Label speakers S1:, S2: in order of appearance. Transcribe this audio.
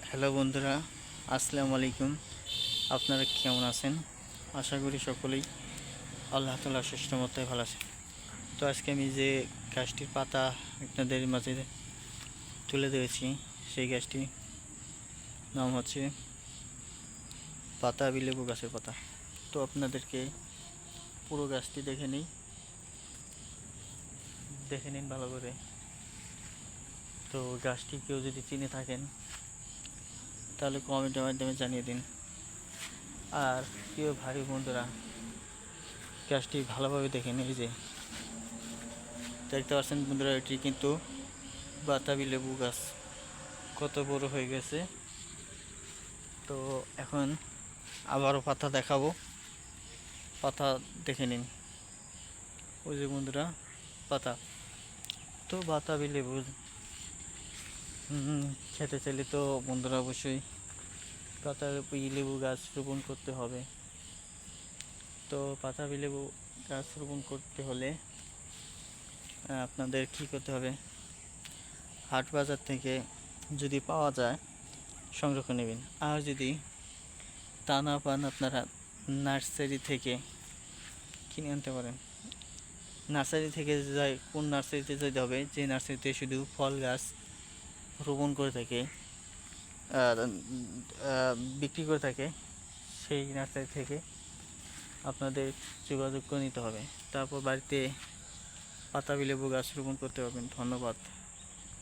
S1: Hello বন্ধুরা, আসসালামু আলাইকুম। আপনারা কেমন আছেন? আশা করি সকলেই আল্লাহ তাআলার অশেষ রহমতে ভালো আছেন। তো আজকে আমি যে গাছটির পাতা আপনাদের মাঝে তুলে ধরেছি, সেই গাছটির নাম হচ্ছে পাতাবি লেবু গাছের পাতা। তো আপনাদেরকে পুরো গাছটি দেখে নিন ভালো করে। তো গাছটি কেউ যদি চিনে থাকেন তাহলে কমেন্টের মাধ্যমে জানিয়ে দিন। আর প্রিয় ভাই বন্ধুরা, গাছটি ভালোভাবে দেখে নিন। এই যে দেখতে পাচ্ছেন বন্ধুরা, এটি কিন্তু বাতাবি লেবু গাছ কত বড় হয়ে গেছে। তো এখন আবারও পাতা দেখাবো, পাতা দেখে নিন। ওই যে বন্ধুরা পাতা। তো বাতাবি লেবু খেতে চাইলে তো বন্ধুরা অবশ্যই পাতাবি লেবু গাছ রোপণ করতে হবে। তো পাতাবি লেবু গাছ রোপণ করতে হলে আপনাদের কী করতে হবে, হাট বাজার থেকে যদি পাওয়া যায় সংগ্রহ করে নেবেন। আর যদি তা না পান, আপনারা নার্সারি থেকে কিনে আনতে পারেন। নার্সারি থেকে যাই, কোন নার্সারিতে যেতে হবে, যে নার্সারিতে শুধু ফল গাছ রোপণ করে থাকে, বিক্রি করে থাকে, সেই নার্সারি থেকে আপনাদের যোগাযোগ করে নিতে হবে। তারপর বাড়িতে পাতাবি লেবু গাছ রোপণ করতে পারবেন। ধন্যবাদ।